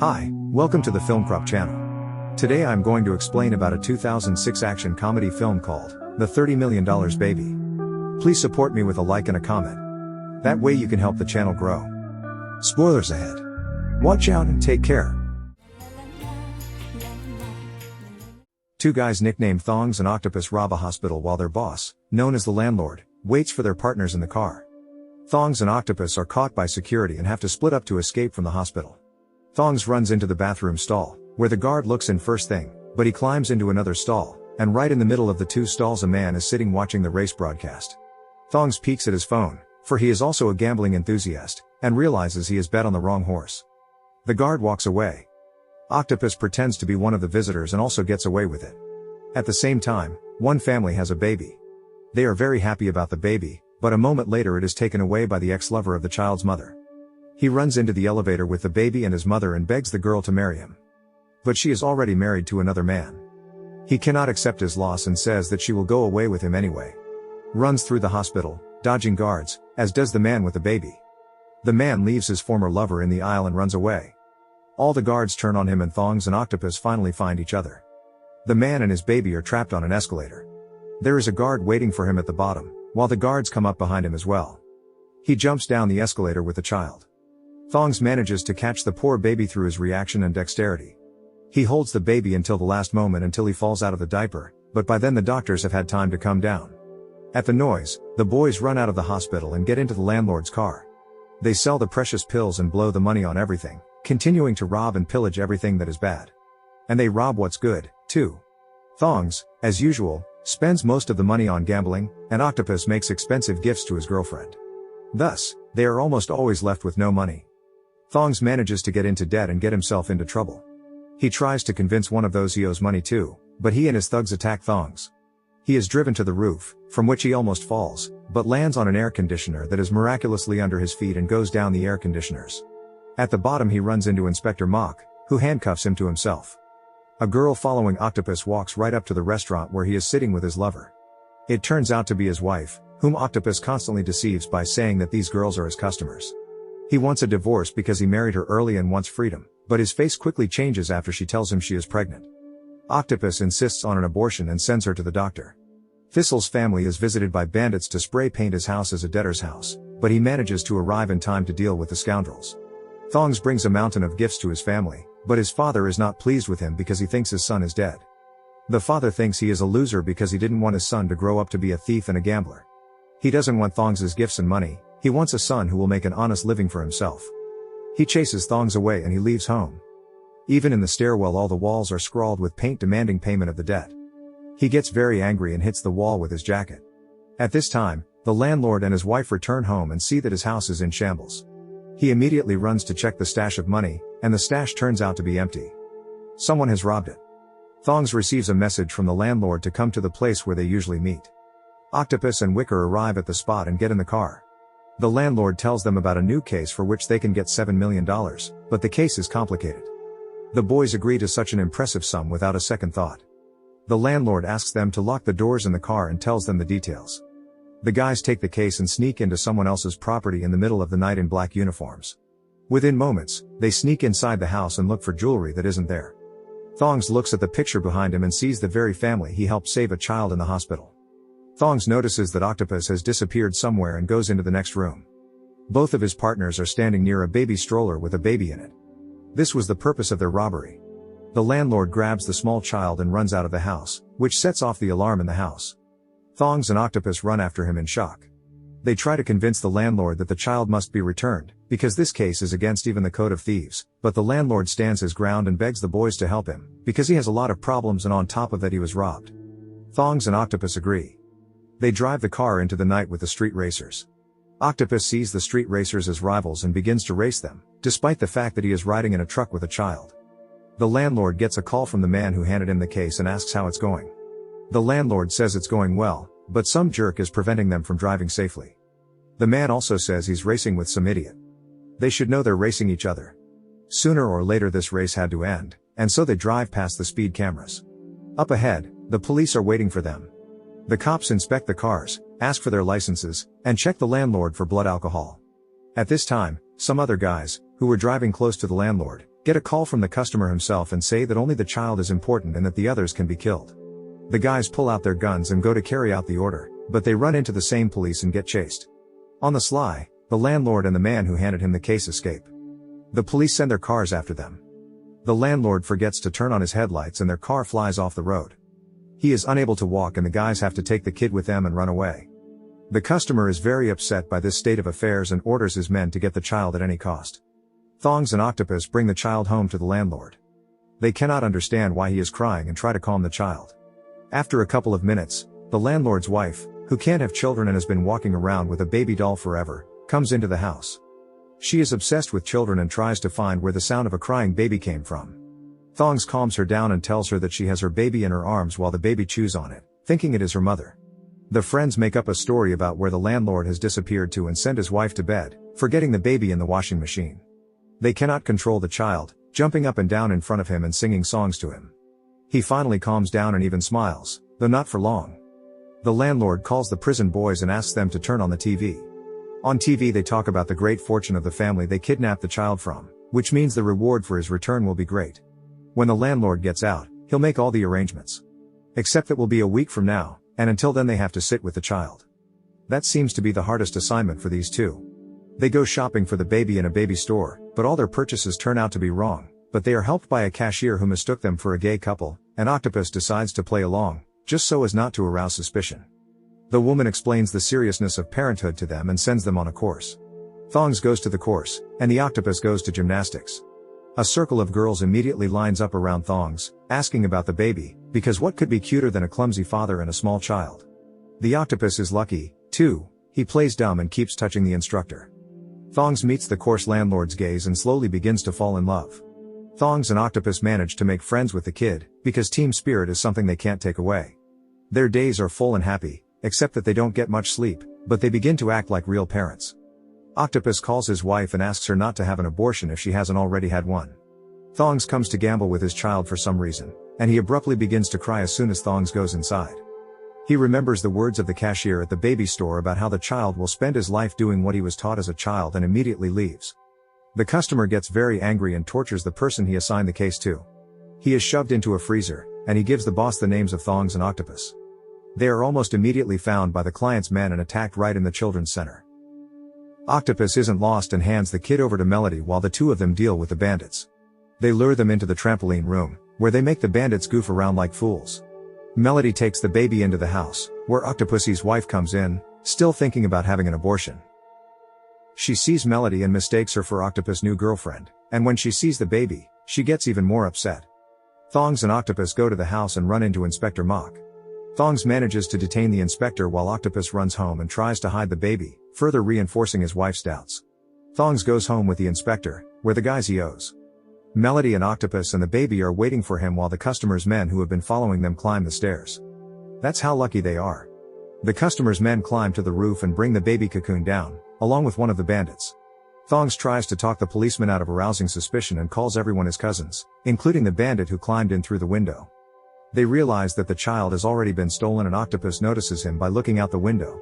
Hi, welcome to the FilmCrop channel. Today I'm going to explain about a 2006 action comedy film called The $30 Million Baby. Please support me with a like and a comment. That way you can help the channel grow. Spoilers ahead. Watch out and take care. Two guys nicknamed Thongs and Octopus rob a hospital while their boss, known as the landlord, waits for their partners in the car. Thongs and Octopus are caught by security and have to split up to escape from the hospital. Thongs runs into the bathroom stall, where the guard looks in first thing, but he climbs into another stall, and right in the middle of the two stalls a man is sitting watching the race broadcast. Thongs peeks at his phone, for he is also a gambling enthusiast, and realizes he has bet on the wrong horse. The guard walks away. Octopus pretends to be one of the visitors and also gets away with it. At the same time, one family has a baby. They are very happy about the baby, but a moment later it is taken away by the ex-lover of the child's mother. He runs into the elevator with the baby and his mother and begs the girl to marry him. But she is already married to another man. He cannot accept his loss and says that she will go away with him anyway. Runs through the hospital, dodging guards, as does the man with the baby. The man leaves his former lover in the aisle and runs away. All the guards turn on him and Thongs and Octopus finally find each other. The man and his baby are trapped on an escalator. There is a guard waiting for him at the bottom, while the guards come up behind him as well. He jumps down the escalator with the child. Thongs manages to catch the poor baby through his reaction and dexterity. He holds the baby until the last moment until he falls out of the diaper, but by then the doctors have had time to come down. At the noise, the boys run out of the hospital and get into the landlord's car. They sell the precious pills and blow the money on everything, continuing to rob and pillage everything that is bad. And they rob what's good, too. Thongs, as usual, spends most of the money on gambling, and Octopus makes expensive gifts to his girlfriend. Thus, they are almost always left with no money. Thongs manages to get into debt and get himself into trouble. He tries to convince one of those he owes money to, but he and his thugs attack Thongs. He is driven to the roof, from which he almost falls, but lands on an air conditioner that is miraculously under his feet and goes down the air conditioners. At the bottom he runs into Inspector Mock, who handcuffs him to himself. A girl following Octopus walks right up to the restaurant where he is sitting with his lover. It turns out to be his wife, whom Octopus constantly deceives by saying that these girls are his customers. He wants a divorce because he married her early and wants freedom, but his face quickly changes after she tells him she is pregnant. Octopus insists on an abortion and sends her to the doctor. Thistle's family is visited by bandits to spray paint his house as a debtor's house, but he manages to arrive in time to deal with the scoundrels. Thongs brings a mountain of gifts to his family, but his father is not pleased with him because he thinks his son is dead. The father thinks he is a loser because he didn't want his son to grow up to be a thief and a gambler. He doesn't want Thongs' gifts and money, he wants a son who will make an honest living for himself. He chases Thongs away and he leaves home. Even in the stairwell all the walls are scrawled with paint demanding payment of the debt. He gets very angry and hits the wall with his jacket. At this time, the landlord and his wife return home and see that his house is in shambles. He immediately runs to check the stash of money, and the stash turns out to be empty. Someone has robbed it. Thongs receives a message from the landlord to come to the place where they usually meet. Octopus and Wicker arrive at the spot and get in the car. The landlord tells them about a new case for which they can get $7 million, but the case is complicated. The boys agree to such an impressive sum without a second thought. The landlord asks them to lock the doors in the car and tells them the details. The guys take the case and sneak into someone else's property in the middle of the night in black uniforms. Within moments, they sneak inside the house and look for jewelry that isn't there. Thongs looks at the picture behind him and sees the very family he helped save a child in the hospital. Thongs notices that Octopus has disappeared somewhere and goes into the next room. Both of his partners are standing near a baby stroller with a baby in it. This was the purpose of their robbery. The landlord grabs the small child and runs out of the house, which sets off the alarm in the house. Thongs and Octopus run after him in shock. They try to convince the landlord that the child must be returned, because this case is against even the code of thieves, but the landlord stands his ground and begs the boys to help him, because he has a lot of problems and on top of that he was robbed. Thongs and Octopus agree. They drive the car into the night with the street racers. Octopus sees the street racers as rivals and begins to race them, despite the fact that he is riding in a truck with a child. The landlord gets a call from the man who handed him the case and asks how it's going. The landlord says it's going well, but some jerk is preventing them from driving safely. The man also says he's racing with some idiot. They should know they're racing each other. Sooner or later this race had to end, and so they drive past the speed cameras. Up ahead, the police are waiting for them. The cops inspect the cars, ask for their licenses, and check the landlord for blood alcohol. At this time, some other guys, who were driving close to the landlord, get a call from the customer himself and say that only the child is important and that the others can be killed. The guys pull out their guns and go to carry out the order, but they run into the same police and get chased. On the sly, the landlord and the man who handed him the case escape. The police send their cars after them. The landlord forgets to turn on his headlights and their car flies off the road. He is unable to walk and the guys have to take the kid with them and run away. The customer is very upset by this state of affairs and orders his men to get the child at any cost. Thongs and Octopus bring the child home to the landlord. They cannot understand why he is crying and try to calm the child. After a couple of minutes, the landlord's wife, who can't have children and has been walking around with a baby doll forever, comes into the house. She is obsessed with children and tries to find where the sound of a crying baby came from. Thongs calms her down and tells her that she has her baby in her arms while the baby chews on it, thinking it is her mother. The friends make up a story about where the landlord has disappeared to and send his wife to bed, forgetting the baby in the washing machine. They cannot control the child, jumping up and down in front of him and singing songs to him. He finally calms down and even smiles, though not for long. The landlord calls the prison boys and asks them to turn on the TV. On TV they talk about the great fortune of the family they kidnapped the child from, which means the reward for his return will be great. When the landlord gets out, he'll make all the arrangements. Except that will be a week from now, and until then they have to sit with the child. That seems to be the hardest assignment for these two. They go shopping for the baby in a baby store, but all their purchases turn out to be wrong, but they are helped by a cashier who mistook them for a gay couple, and Octopus decides to play along, just so as not to arouse suspicion. The woman explains the seriousness of parenthood to them and sends them on a course. Thongs goes to the course, and the Octopus goes to gymnastics. A circle of girls immediately lines up around Thongs, asking about the baby, because what could be cuter than a clumsy father and a small child? The Octopus is lucky, too. He plays dumb and keeps touching the instructor. Thongs meets the course landlord's gaze and slowly begins to fall in love. Thongs and Octopus manage to make friends with the kid, because team spirit is something they can't take away. Their days are full and happy, except that they don't get much sleep, but they begin to act like real parents. Octopus calls his wife and asks her not to have an abortion if she hasn't already had one. Thongs comes to gamble with his child for some reason, and he abruptly begins to cry as soon as Thongs goes inside. He remembers the words of the cashier at the baby store about how the child will spend his life doing what he was taught as a child and immediately leaves. The customer gets very angry and tortures the person he assigned the case to. He is shoved into a freezer, and he gives the boss the names of Thongs and Octopus. They are almost immediately found by the client's men and attacked right in the children's center. Octopus isn't lost and hands the kid over to Melody while the two of them deal with the bandits. They lure them into the trampoline room, where they make the bandits goof around like fools. Melody takes the baby into the house, where Octopus's wife comes in, still thinking about having an abortion. She sees Melody and mistakes her for Octopus' new girlfriend, and when she sees the baby, she gets even more upset. Thongs and Octopus go to the house and run into Inspector Mock. Thongs manages to detain the inspector while Octopus runs home and tries to hide the baby, further reinforcing his wife's doubts. Thongs goes home with the inspector, where the guys he owes. Melody and Octopus and the baby are waiting for him while the customer's men who have been following them climb the stairs. That's how lucky they are. The customer's men climb to the roof and bring the baby cocoon down, along with one of the bandits. Thongs tries to talk the policeman out of arousing suspicion and calls everyone his cousins, including the bandit who climbed in through the window. They realize that the child has already been stolen and Octopus notices him by looking out the window.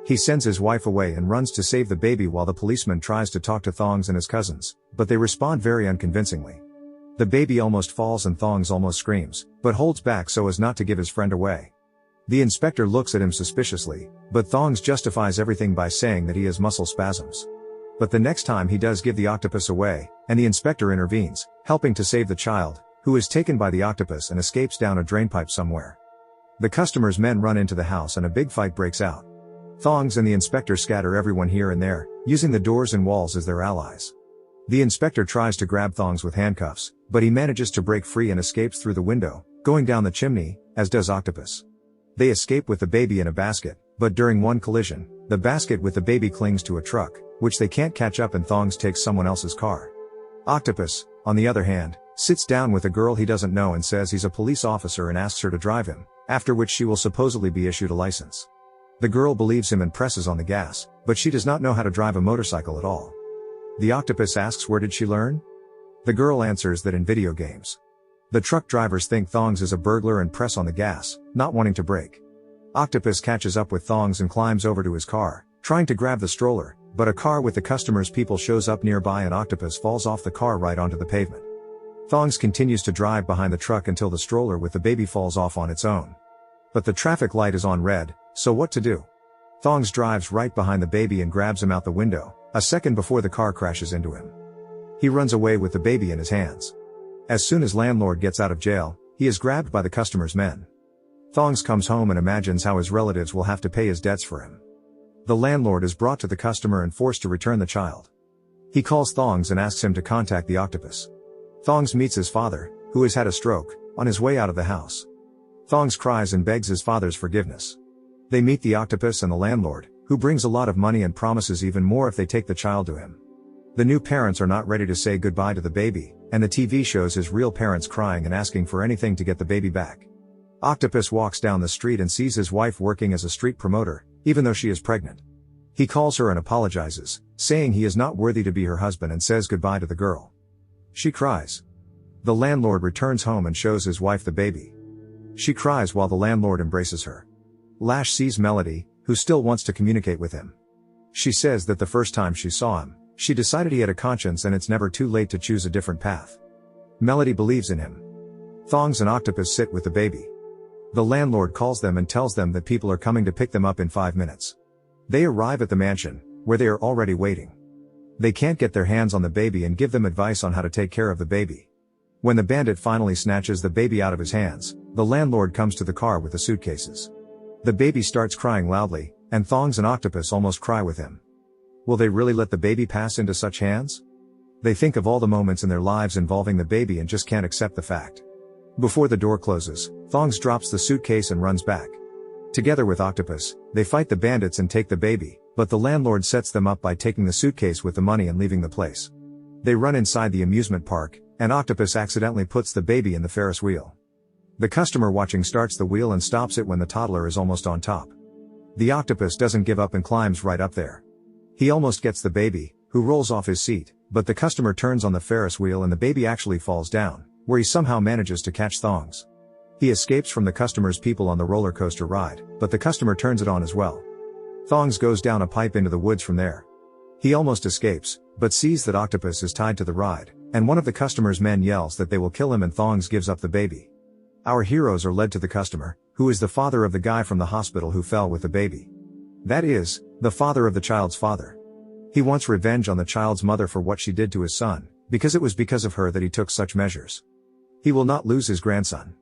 He sends his wife away and runs to save the baby while the policeman tries to talk to Thongs and his cousins, but they respond very unconvincingly. The baby almost falls and Thongs almost screams, but holds back so as not to give his friend away. The inspector looks at him suspiciously, but Thongs justifies everything by saying that he has muscle spasms. But the next time he does give the octopus away, and the inspector intervenes, helping to save the child, who is taken by the octopus and escapes down a drainpipe somewhere. The customer's men run into the house and a big fight breaks out. Thongs and the inspector scatter everyone here and there, using the doors and walls as their allies. The inspector tries to grab Thongs with handcuffs, but he manages to break free and escapes through the window, going down the chimney, as does Octopus. They escape with the baby in a basket, but during one collision, the basket with the baby clings to a truck, which they can't catch up and Thongs takes someone else's car. Octopus, on the other hand, sits down with a girl he doesn't know and says he's a police officer and asks her to drive him, after which she will supposedly be issued a license. The girl believes him and presses on the gas, but she does not know how to drive a motorcycle at all. The octopus asks where did she learn? The girl answers that in video games. The truck drivers think Thongs is a burglar and press on the gas, not wanting to brake. Octopus catches up with Thongs and climbs over to his car, trying to grab the stroller, But a car with the customer's people shows up nearby and Octopus falls off the car right onto the pavement. Thongs continues to drive behind the truck until the stroller with the baby falls off on its own. But the traffic light is on red, so what to do? Thongs drives right behind the baby and grabs him out the window, a second before the car crashes into him. He runs away with the baby in his hands. As soon as landlord gets out of jail, he is grabbed by the customer's men. Thongs comes home and imagines how his relatives will have to pay his debts for him. The landlord is brought to the customer and forced to return the child. He calls Thongs and asks him to contact the octopus. Thongs meets his father, who has had a stroke, on his way out of the house. Thongs cries and begs his father's forgiveness. They meet the octopus and the landlord, who brings a lot of money and promises even more if they take the child to him. The new parents are not ready to say goodbye to the baby, and the TV shows his real parents crying and asking for anything to get the baby back. Octopus walks down the street and sees his wife working as a street promoter, even though she is pregnant. He calls her and apologizes, saying he is not worthy to be her husband and says goodbye to the girl. She cries. The landlord returns home and shows his wife the baby. She cries while the landlord embraces her. Lash sees Melody, who still wants to communicate with him. She says that the first time she saw him, she decided he had a conscience and it's never too late to choose a different path. Melody believes in him. Thongs and Octopus sit with the baby. The landlord calls them and tells them that people are coming to pick them up in 5 minutes. They arrive at the mansion, where they are already waiting. They can't get their hands on the baby and give them advice on how to take care of the baby. When the bandit finally snatches the baby out of his hands, the landlord comes to the car with the suitcases. The baby starts crying loudly, and Thongs and Octopus almost cry with him. Will they really let the baby pass into such hands? They think of all the moments in their lives involving the baby and just can't accept the fact. Before the door closes, Thongs drops the suitcase and runs back. Together with Octopus, they fight the bandits and take the baby, but the landlord sets them up by taking the suitcase with the money and leaving the place. They run inside the amusement park, and Octopus accidentally puts the baby in the Ferris wheel. The customer watching starts the wheel and stops it when the toddler is almost on top. The octopus doesn't give up and climbs right up there. He almost gets the baby, who rolls off his seat, but the customer turns on the Ferris wheel and the baby actually falls down, where he somehow manages to catch Thongs. He escapes from the customer's people on the roller coaster ride, but the customer turns it on as well. Thongs goes down a pipe into the woods from there. He almost escapes, but sees that Octopus is tied to the ride, and one of the customer's men yells that they will kill him and Thongs gives up the baby. Our heroes are led to the customer, who is the father of the guy from the hospital who fell with the baby. That is, the father of the child's father. He wants revenge on the child's mother for what she did to his son, because it was because of her that he took such measures. He will not lose his grandson.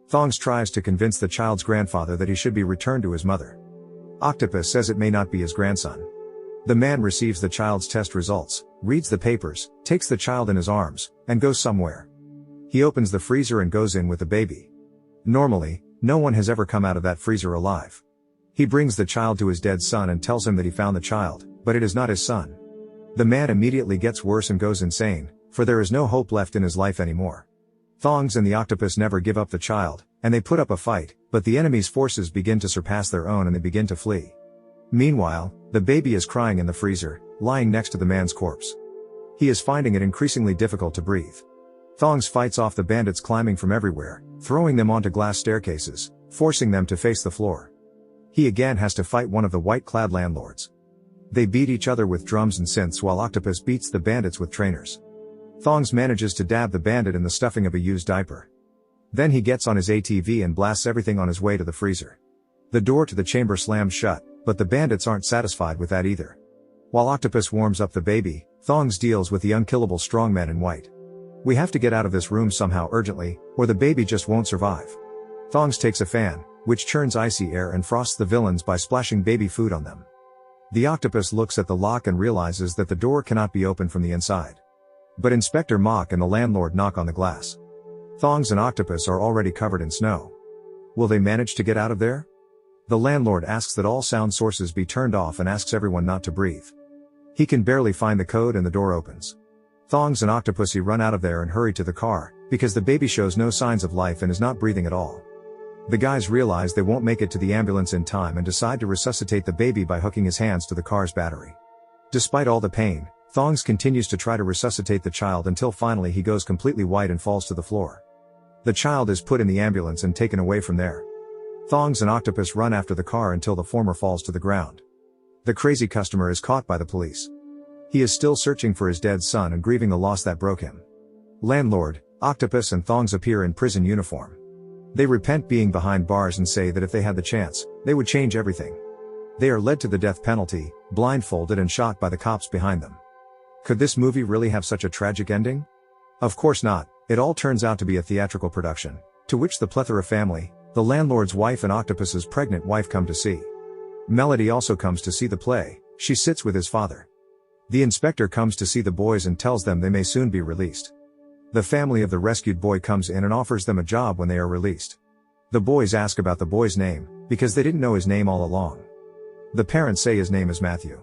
Thongs tries to convince the child's grandfather that he should be returned to his mother. Octopus says it may not be his grandson. The man receives the child's test results, reads the papers, takes the child in his arms, and goes somewhere. He opens the freezer and goes in with the baby. Normally, no one has ever come out of that freezer alive. He brings the child to his dead son and tells him that he found the child, but it is not his son. The man immediately gets worse and goes insane, for there is no hope left in his life anymore. Thongs and the octopus never give up the child, and they put up a fight, but the enemy's forces begin to surpass their own and they begin to flee. Meanwhile, the baby is crying in the freezer, lying next to the man's corpse. He is finding it increasingly difficult to breathe. Thongs fights off the bandits climbing from everywhere, throwing them onto glass staircases, forcing them to face the floor. He again has to fight one of the white-clad landlords. They beat each other with drums and synths while Octopus beats the bandits with trainers. Thongs manages to dab the bandit in the stuffing of a used diaper. Then he gets on his ATV and blasts everything on his way to the freezer. The door to the chamber slams shut, but the bandits aren't satisfied with that either. While Octopus warms up the baby, Thongs deals with the unkillable strongman in white. We have to get out of this room somehow urgently, or the baby just won't survive. Thongs takes a fan, which churns icy air and frosts the villains by splashing baby food on them. The octopus looks at the lock and realizes that the door cannot be opened from the inside. But Inspector Mock and the landlord knock on the glass. Thongs and Octopus are already covered in snow. Will they manage to get out of there? The landlord asks that all sound sources be turned off and asks everyone not to breathe. He can barely find the code and the door opens. Thongs and Octopussy run out of there and hurry to the car, because the baby shows no signs of life and is not breathing at all. The guys realize they won't make it to the ambulance in time and decide to resuscitate the baby by hooking his hands to the car's battery. Despite all the pain, Thongs continues to try to resuscitate the child until finally he goes completely white and falls to the floor. The child is put in the ambulance and taken away from there. Thongs and Octopus run after the car until the former falls to the ground. The crazy customer is caught by the police. He is still searching for his dead son and grieving the loss that broke him. Landlord, Octopus and Thongs appear in prison uniform. They repent being behind bars and say that if they had the chance, they would change everything. They are led to the death penalty, blindfolded and shot by the cops behind them. Could this movie really have such a tragic ending? Of course not. It all turns out to be a theatrical production, to which the plethora family, the landlord's wife and Octopus's pregnant wife come to see. Melody also comes to see the play. She sits with his father. The inspector comes to see the boys and tells them they may soon be released. The family of the rescued boy comes in and offers them a job when they are released. The boys ask about the boy's name, because they didn't know his name all along. The parents say his name is Matthew.